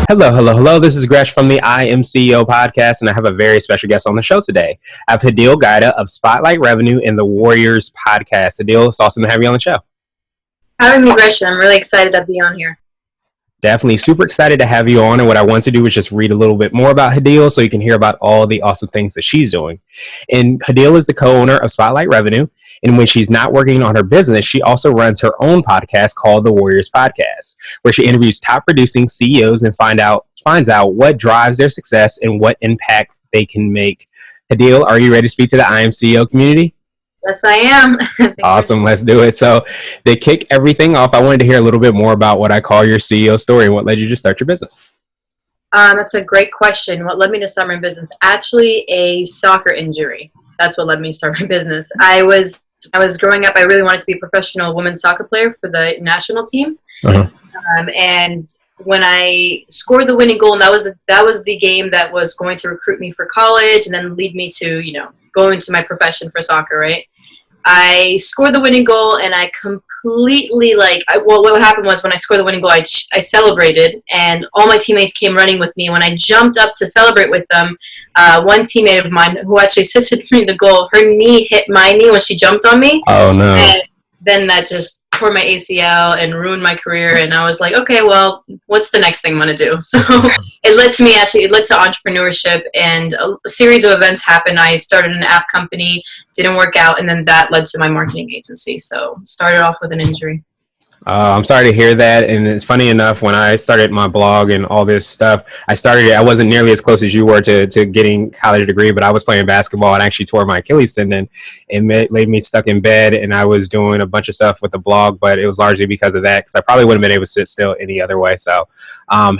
Hello, hello, hello. This is Gresh from the I Am CEO podcast, and I have a very special guest on the show today. I have Hadil Gaida of Spotlight Revenue and the Warriorz Podcast. Hadil, it's awesome to have you on the show. Having me, Gresh. I'm really excited to be on here. Definitely super excited to have you on. And what I want to do is just read a little bit more about Hadil so you can hear about all the awesome things that she's doing. And Hadil is the co-owner of Spotlight Revenue. And when she's not working on her business, she also runs her own podcast called the Warriorz Podcast, where she interviews top producing CEOs and finds out what drives their success and what impact they can make. Hadil, are you ready to speak to the I Am CEO community? Yes, I am. Awesome. Let's do it. So to kick everything off, I wanted to hear a little bit more about what I call your CEO story and what led you to start your business. That's a great question. What led me to start my business? Actually, a soccer injury. That's what led me to start my business. I was growing up, I really wanted to be a professional women's soccer player for the national team. Uh-huh. And when I scored the winning goal, and that was the game that was going to recruit me for college and then lead me to, go into my profession for soccer, right? I scored the winning goal and I completely what happened was when I scored the winning goal, I celebrated and all my teammates came running with me. When I jumped up to celebrate with them, one teammate of mine who actually assisted me in the goal, her knee hit my knee when she jumped on me. Oh no. And then that just tore my ACL and ruined my career, and I was like, okay, well, what's the next thing I'm going to do? So it led to entrepreneurship, and a series of events happened. I started an app company, didn't work out, and then that led to my marketing agency. So started off with an injury. I'm sorry to hear that. And it's funny enough, when I started my blog and all this stuff, I wasn't nearly as close as you were to getting college degree, but I was playing basketball and actually tore my Achilles tendon and laid me stuck in bed. And I was doing a bunch of stuff with the blog, but it was largely because of that, because I probably wouldn't have been able to sit still any other way. So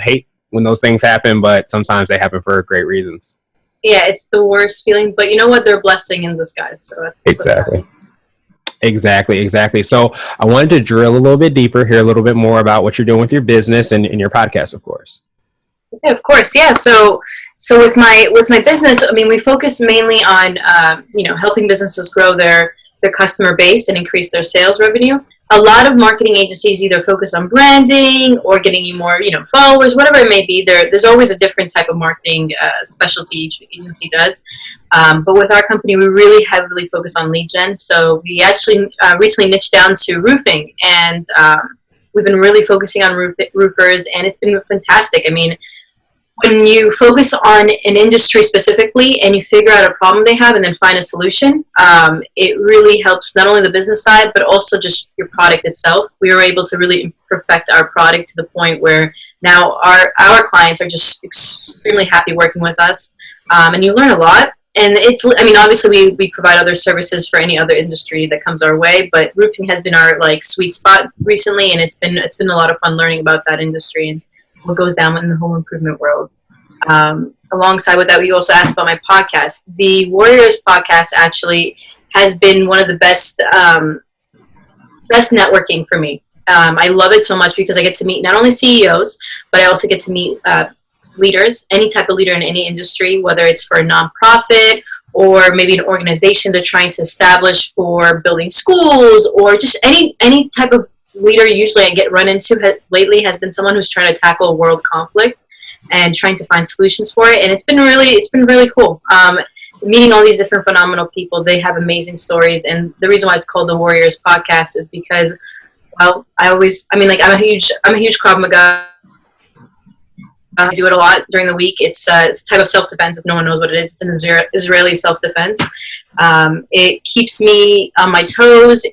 hate when those things happen, but sometimes they happen for great reasons. Yeah, it's the worst feeling, but you know what? They're a blessing in disguise. So that's exactly. Exactly. So I wanted to drill a little bit deeper, hear a little bit more about what you're doing with your business and your podcast, of course. Yeah, of course. Yeah. So with my business, I mean, we focus mainly on, helping businesses grow their customer base and increase their sales revenue. A lot of marketing agencies either focus on branding or getting you more, followers, whatever it may be. There's always a different type of marketing specialty each agency does. But with our company, we really heavily focus on lead gen. So we actually recently niched down to roofing, and we've been really focusing on roofers, and it's been fantastic. I mean, when you focus on an industry specifically and you figure out a problem they have and then find a solution, it really helps not only the business side, but also just your product itself. We were able to really perfect our product to the point where now our clients are just extremely happy working with us. And you learn a lot. And obviously we provide other services for any other industry that comes our way, but roofing has been our sweet spot recently, and it's been a lot of fun learning about that industry and what goes down in the home improvement world. Alongside with that, we also asked about my podcast. The Warriorz Podcast actually has been one of the best networking for me. I love it so much because I get to meet not only CEOs, but I also get to meet leaders, any type of leader in any industry, whether it's for a nonprofit or maybe an organization they're trying to establish for building schools, or just any type of leader. Usually I get run into lately has been someone who's trying to tackle a world conflict and trying to find solutions for it, and it's been really cool. Meeting all these different phenomenal people. They have amazing stories, and the reason why it's called the Warriorz Podcast is because, well, I'm a huge Krav Maga. I do it a lot during the week. It's a type of self-defense. If no one knows what it is, it's an Israeli self-defense. It keeps me on my toes.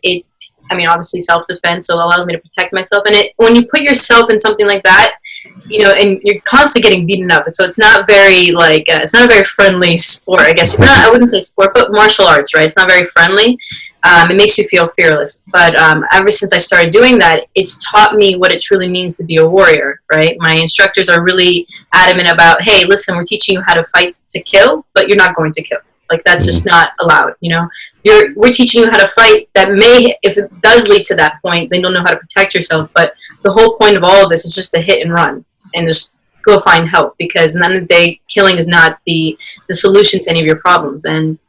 Obviously self-defense, so it allows me to protect myself. And when you put yourself in something like that, and you're constantly getting beaten up, so it's not very it's not a very friendly sport, I guess. I wouldn't say sport, but martial arts, right? It's not very friendly. It makes you feel fearless. But ever since I started doing that, it's taught me what it truly means to be a warrior, right? My instructors are really adamant about, hey, listen, we're teaching you how to fight to kill, but you're not going to kill. That's just not allowed, We're teaching you how to fight. That may, if it does lead to that point, then you'll know how to protect yourself. But the whole point of all of this is just to hit and run and just go find help, because at the end of the day, killing is not the solution to any of your problems. And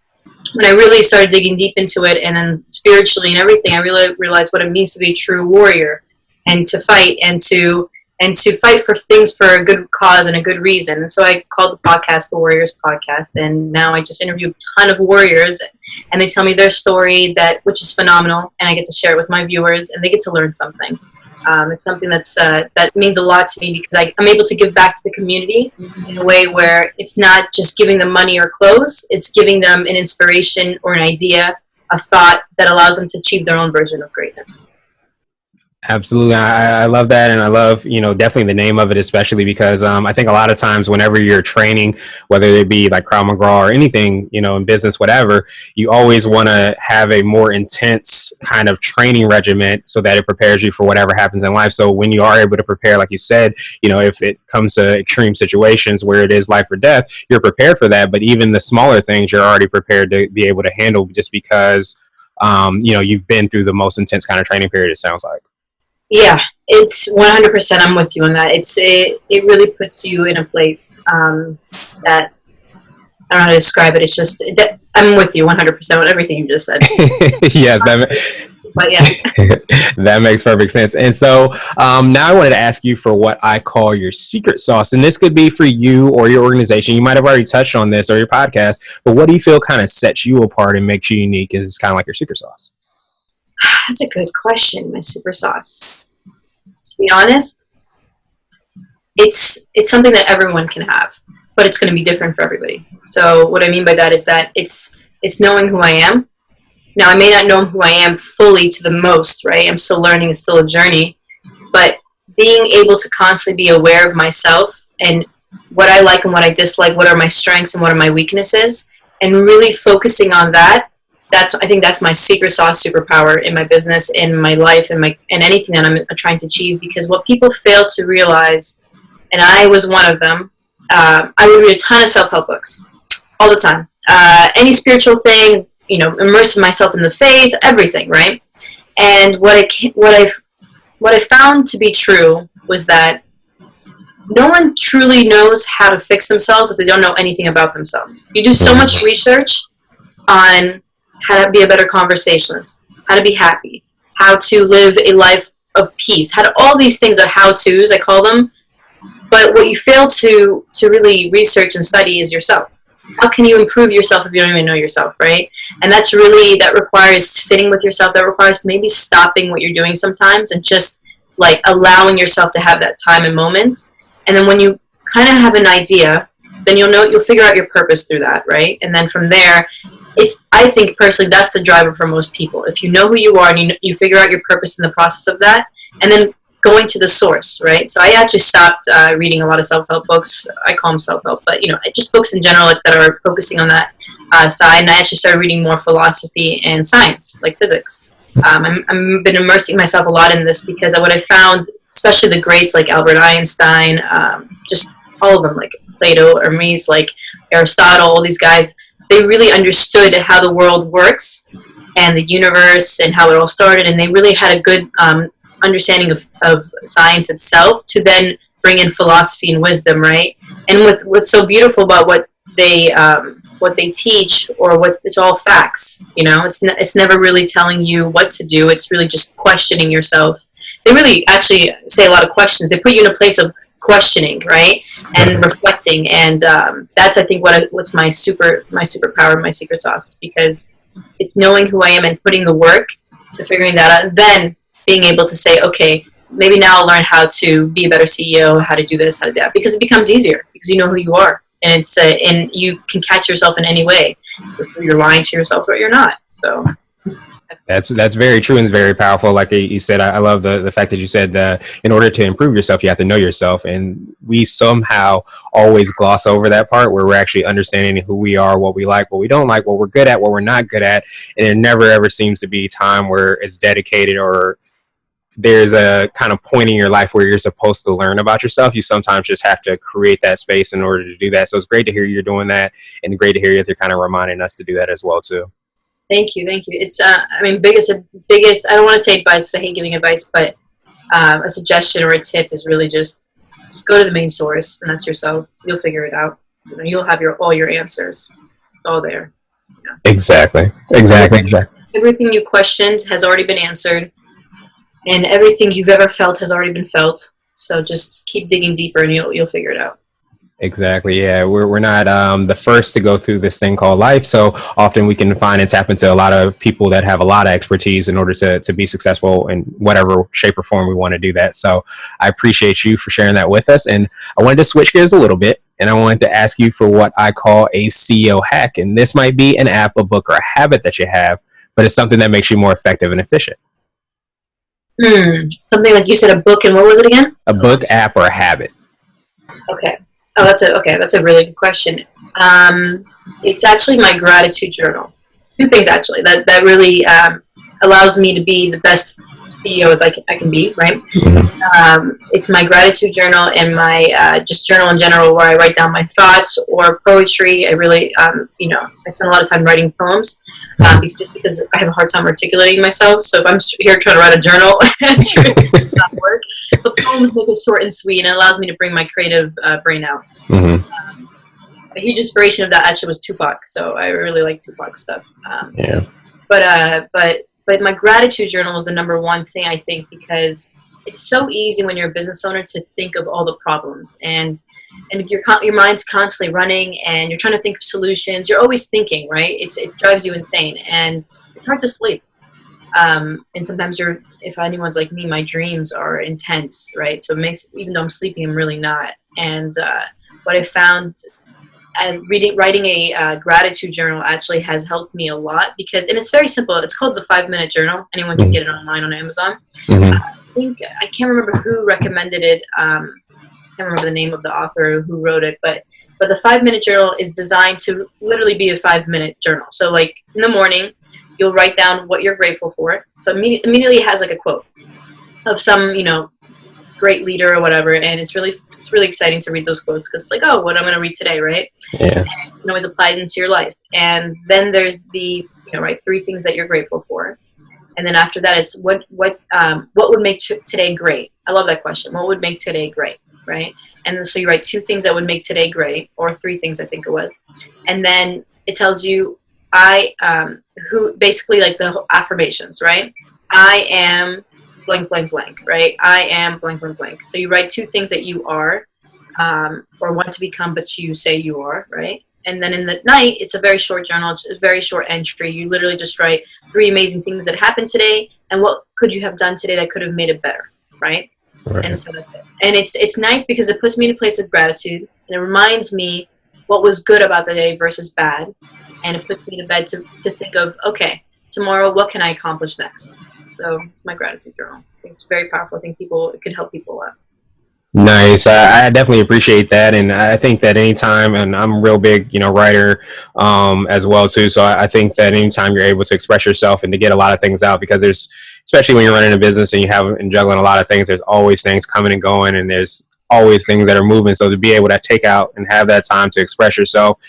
when I really started digging deep into it, and then spiritually and everything, I really realized what it means to be a true warrior and to fight and to and to fight for things for a good cause and a good reason. And so I called the podcast the Warriorz Podcast, and now I just interview a ton of warriors, and they tell me their story, which is phenomenal, and I get to share it with my viewers, and they get to learn something. It's something that means a lot to me, because I'm able to give back to the community in a way where it's not just giving them money or clothes, it's giving them an inspiration or an idea, a thought that allows them to achieve their own version of greatness. Absolutely. I love that. And I love, definitely the name of it, especially because I think a lot of times whenever you're training, whether it be like Krav Maga or anything, in business, whatever, you always want to have a more intense kind of training regimen so that it prepares you for whatever happens in life. So when you are able to prepare, like you said, if it comes to extreme situations where it is life or death, you're prepared for that. But even the smaller things, you're already prepared to be able to handle, just because, you've been through the most intense kind of training period, it sounds like. Yeah, it's 100%. I'm with you on that. It really puts you in a place that I don't know how to describe it. It's just that I'm with you 100% on everything you just said. Yes, but yeah, that makes perfect sense. And so now I wanted to ask you for what I call your secret sauce, and this could be for you or your organization. You might have already touched on this or your podcast, but what do you feel kind of sets you apart and makes you unique? Is kind of like your secret sauce? That's a good question. My super sauce. To be honest, it's something that everyone can have, but it's going to be different for everybody. So what I mean by that is that it's knowing who I am. Now, I may not know who I am fully to the most, right? I'm still learning. It's still a journey. But being able to constantly be aware of myself and what I like and what I dislike, what are my strengths and what are my weaknesses, and really focusing on that. I think that's my secret sauce, superpower in my business, in my life, in anything that I'm trying to achieve. Because what people fail to realize, and I was one of them, I would read a ton of self-help books all the time. Any spiritual thing, immersing myself in the faith, everything, right? And what I found to be true was that no one truly knows how to fix themselves if they don't know anything about themselves. You do so much research on how to be a better conversationalist, how to be happy, how to live a life of peace, all these things are how-tos, I call them. But what you fail to really research and study is yourself. How can you improve yourself if you don't even know yourself, right? And that requires sitting with yourself. That requires maybe stopping what you're doing sometimes and just like allowing yourself to have that time and moment. And then when you kind of have an idea, then you'll figure out your purpose through that, right? And then from there, I think personally that's the driver for most people. If you know who you are and you figure out your purpose in the process of that, and then going to the source, right? So I actually stopped reading a lot of self-help books. I call them self-help, but just books in general that are focusing on that side. And I actually started reading more philosophy and science, like physics. I've been immersing myself a lot in this because what I found, especially the greats like Albert Einstein, just all of them, like Plato, Hermes, like Aristotle, all these guys, they really understood how the world works and the universe and how it all started, and they really had a good understanding of science itself to then bring in philosophy and wisdom, right? And what's so beautiful about what they teach, or it's all facts, it's never really telling you what to do. It's really just questioning yourself. They really actually say a lot of questions. They put you in a place of questioning, right, and reflecting, and that's I think what's my superpower, my secret sauce, is because it's knowing who I am and putting the work to figuring that out, and then being able to say, okay, maybe now I'll learn how to be a better CEO, how to do this, how to do that, because it becomes easier because you know who you are, and it's and you can catch yourself in any way, if you're lying to yourself or you're not. So. That's very true and it's very powerful. Like you said, I love the fact that you said that in order to improve yourself, you have to know yourself. And we somehow always gloss over that part where we're actually understanding who we are, what we like, what we don't like, what we're good at, what we're not good at. And it never ever seems to be time where it's dedicated or there's a kind of point in your life where you're supposed to learn about yourself. You sometimes just have to create that space in order to do that. So it's great to hear you're doing that, and great to hear that you're kind of reminding us to do that as well too. Thank you. It's biggest. I don't want to say advice, 'cause I hate giving advice, but a suggestion or a tip is really just go to the main source, and that's yourself. You'll figure it out. You'll have all your answers. It's all there. Exactly. Everything you questioned has already been answered, and everything you've ever felt has already been felt. So just keep digging deeper and you'll figure it out. Exactly. Yeah, we're not the first to go through this thing called life. So often we can find and tap into a lot of people that have a lot of expertise in order to be successful in whatever shape or form we want to do that. So I appreciate you for sharing that with us. And I wanted to switch gears a little bit, and I wanted to ask you for what I call a CEO hack. And this might be an app, a book, or a habit that you have, but it's something that makes you more effective and efficient. Something like you said, a book, and what was it again? A book, app, or a habit. Okay. Oh, that's a really good question. It's actually my gratitude journal. Two things actually that really allows me to be the best CEO as I can be, right? It's my gratitude journal and my just journal in general, where I write down my thoughts or poetry. I really, I spend a lot of time writing poems because I have a hard time articulating myself. So if I'm here trying to write a journal, it's not work. But poems make it short and sweet, and it allows me to bring my creative brain out. A huge inspiration of that actually was Tupac, so I really like Tupac stuff. But my gratitude journal was the number one thing, I think, because it's so easy when you're a business owner to think of all the problems, and your mind's constantly running, and you're trying to think of solutions. You're always thinking, right? It drives you insane, and it's hard to sleep. And sometimes if anyone's like me, my dreams are intense, right? So it makes, even though I'm sleeping, I'm really not. And what I found as writing a gratitude journal actually has helped me a lot, because, and it's very simple. It's called the 5-Minute Journal. Anyone can get it online on Amazon. I can't remember who recommended it. I can't remember the name of the author who wrote it, but the 5-Minute Journal is designed to literally be a 5-minute journal. So like in the morning, you'll write down what you're grateful for. So immediately it has like a quote of some, great leader or whatever, and it's really exciting to read those quotes, because it's like, oh, what I'm going to read today, right? Yeah. And you can always apply it into your life. And then there's the write 3 things that you're grateful for, and then after that, it's what would make today great. I love that question. What would make today great, right? And so you write 2 things that would make today great, or 3 things, I think it was, and then it tells you who basically like the affirmations, right? I am blank, blank, blank, right? I am blank, blank, blank. So you write 2 things that you are, or want to become, but you say you are, right? And then in the night, it's a very short journal. It's a very short entry. You literally just write 3 amazing things that happened today, and what could you have done today that could have made it better, right? And so that's it. And it's nice because it puts me in a place of gratitude, and it reminds me what was good about the day versus bad, and it puts me to bed to think of, okay, tomorrow, what can I accomplish next? So it's my gratitude journal. I think it's very powerful. I think it could help people a lot. Nice. I definitely appreciate that. And I think that anytime, and I'm a real big, writer as well too. So I think that anytime you're able to express yourself and to get a lot of things out, because especially when you're running a business and and juggling a lot of things, there's always things coming and going, and there's always things that are moving. So to be able to take out and have that time to express yourself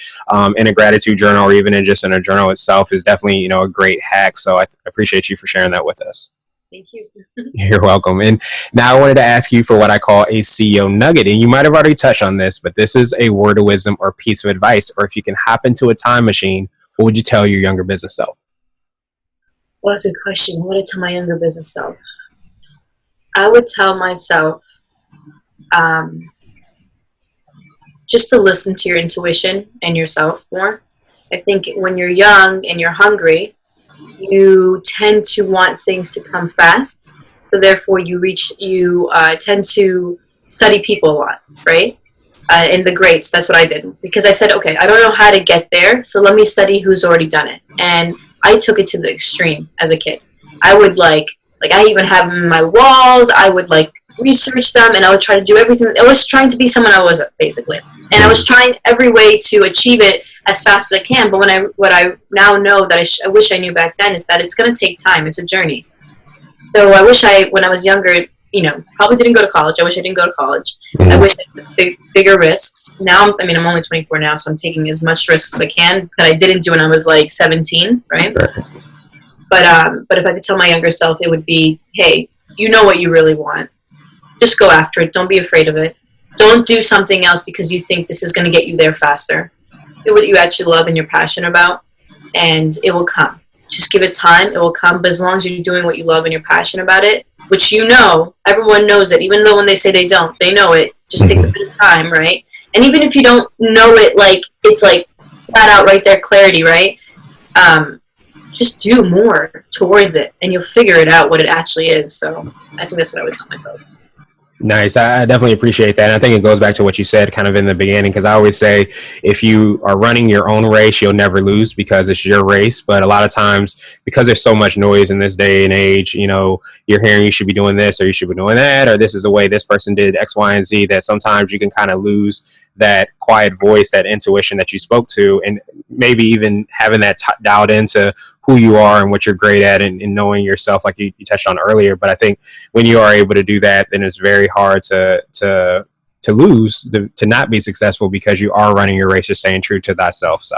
in a gratitude journal, or even in a journal itself, is definitely, a great hack. So I appreciate you for sharing that with us. Thank you. You're welcome. And now I wanted to ask you for what I call a CEO nugget. And you might have already touched on this, but this is a word of wisdom or piece of advice. Or if you can hop into a time machine, what would you tell your younger business self? Well, that's a good question. What would I tell my younger business self? I would tell myself just to listen to your intuition and yourself more. I think when you're young and you're hungry, you tend to want things to come fast. So therefore you tend to study people a lot, right? In the greats, that's what I did. Because I said, okay, I don't know how to get there, so let me study who's already done it. And I took it to the extreme as a kid. I would I even have them in my walls. I would research them, and I would try to do everything. I was trying to be someone I wasn't, basically. And I was trying every way to achieve it as fast as I can. But what I now know that I wish I knew back then is that it's going to take time. It's a journey. So I wish when I was younger, probably didn't go to college. I wish I didn't go to college. I wish I took bigger risks. Now, I'm only 24 now, so I'm taking as much risks as I can that I didn't do when I was 17, right? But if I could tell my younger self, it would be, hey, you know what you really want. Just go after it. Don't be afraid of it. Don't do something else because you think this is going to get you there faster. Do what you actually love and you're passionate about, and it will come. Just give it time. It will come. But as long as you're doing what you love and you're passionate about it, which everyone knows it, even though when they say they don't, they know it. Just takes a bit of time, right? And even if you don't know it, like, it's like flat out right there, clarity, right? Just do more towards it, and you'll figure it out what it actually is. So I think that's what I would tell myself. Nice. I definitely appreciate that. And I think it goes back to what you said kind of in the beginning, because I always say if you are running your own race, you'll never lose because it's your race. But a lot of times, because there's so much noise in this day and age, you're hearing you should be doing this or you should be doing that, or this is the way this person did X, Y, and Z, that sometimes you can kind of lose that quiet voice, that intuition that you spoke to, and maybe even having that dialed into who you are and what you're great at, and knowing yourself, like you touched on earlier. But I think when you are able to do that, then it's very hard to lose, to not be successful, because you are running your race, you're staying true to thyself. So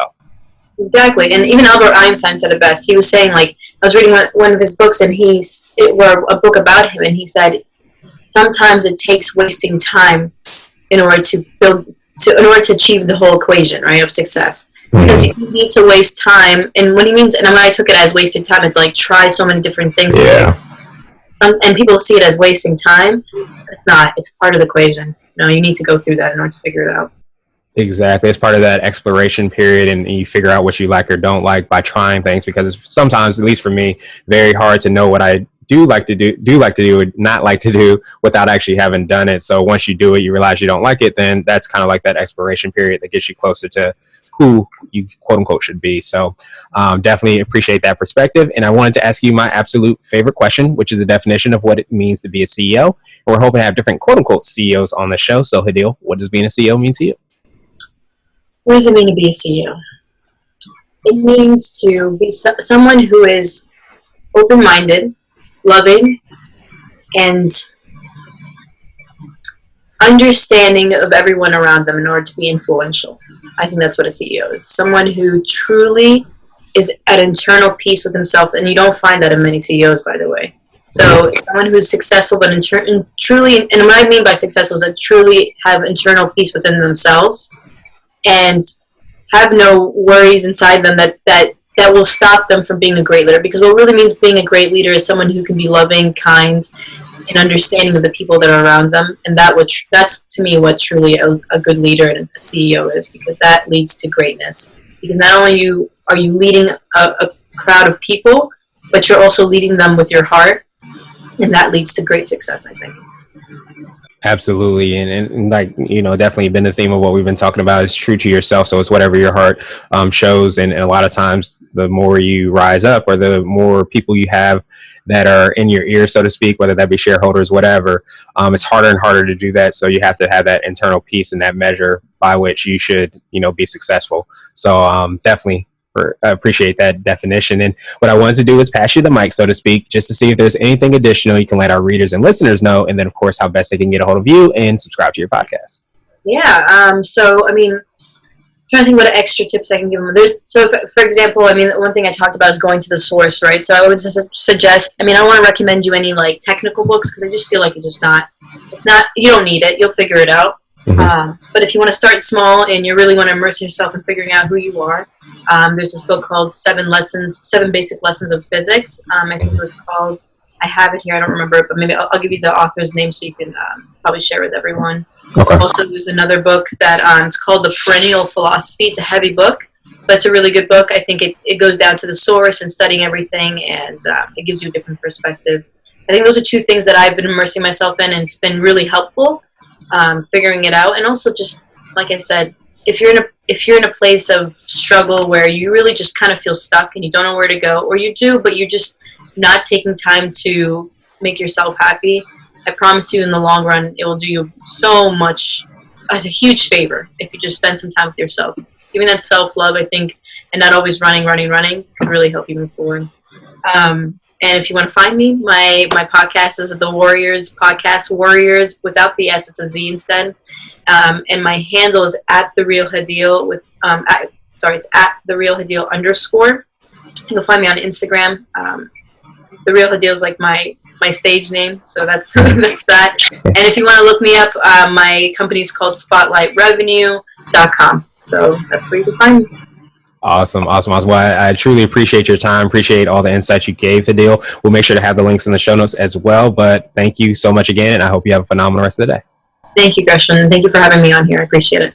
exactly. And even Albert Einstein said it best. He was saying, like, I was reading one of his books, and a book about him, and he said sometimes it takes wasting time in order to achieve the whole equation, right, of success. Because you need to waste time, and what he means, and when I took it as wasting time, it's like try so many different things. Yeah. And people see it as wasting time. It's not. It's part of the equation. You need to go through that in order to figure it out. Exactly. It's part of that exploration period, and you figure out what you like or don't like by trying things, because it's sometimes, at least for me, very hard to know what I do like to do or not like to do without actually having done it. So once you do it, you realize you don't like it, then that's kind of like that exploration period that gets you closer to who you quote unquote should be. So definitely appreciate that perspective. And I wanted to ask you my absolute favorite question, which is the definition of what it means to be a CEO. And we're hoping to have different quote unquote CEOs on the show. So Hadil, what does being a CEO mean to you? What does it mean to be a CEO? It means to be someone who is open-minded, loving, and understanding of everyone around them in order to be influential. I think that's what a CEO is. Someone who truly is at internal peace with himself, and you don't find that in many CEOs, by the way. So someone who's successful, but truly, and what I mean by successful is that truly have internal peace within themselves and have no worries inside them that will stop them from being a great leader. Because what really means being a great leader is someone who can be loving, kind, and understanding of the people that are around them. And that's to me what truly a good leader and a CEO is, because that leads to greatness. Because not only are you leading a crowd of people, but you're also leading them with your heart, and that leads to great success, I think. Absolutely. And like, definitely been the theme of what we've been talking about is true to yourself. So it's whatever your heart shows. And a lot of times the more you rise up, or the more people you have that are in your ear, so to speak, whether that be shareholders, whatever, it's harder and harder to do that. So you have to have that internal peace and that measure by which you should, be successful. So definitely appreciate that definition. And what I wanted to do is pass you the mic, so to speak, just to see if there's anything additional you can let our readers and listeners know, and then of course how best they can get a hold of you and subscribe to your podcast. Yeah. So I mean, I'm trying to think what extra tips I can give them. For example, I mean, one thing I talked about is going to the source, right? So I would suggest, I don't want to recommend you any like technical books, because I just feel like it's not, you don't need it. You'll figure it out. Mm-hmm. But if you want to start small and you really want to immerse yourself in figuring out who you are, there's this book called 7 Basic Lessons of Physics. I think it was called, I have it here, I don't remember it, but maybe I'll give you the author's name so you can probably share with everyone. Okay. Also, there's another book that it's called The Perennial Philosophy. It's a heavy book, but it's a really good book. I think it goes down to the source and studying everything, and it gives you a different perspective. I think those are 2 things that I've been immersing myself in, and it's been really helpful. Figuring it out, and also just like I said, if you're in a place of struggle where you really just kind of feel stuck and you don't know where to go, or you do but you're just not taking time to make yourself happy, I promise you in the long run it will do you so much, as a huge favor, if you just spend some time with yourself. Giving that self-love, I think, and not always running could really help you move forward. And if you want to find me, my podcast is the Warriorz Podcast. Warriorz without the S, it's a Z instead. And my handle is at the real Hadil it's at the real Hadil _. You'll find me on Instagram. The real Hadil is like my stage name, so that's that's that. And if you want to look me up, my company is called SpotlightRevenue.com. So that's where you can find me. Awesome. Well, I truly appreciate your time. Appreciate all the insights you gave, Hadil. We'll make sure to have the links in the show notes as well. But thank you so much again, and I hope you have a phenomenal rest of the day. Thank you, Gresham. Thank you for having me on here. I appreciate it.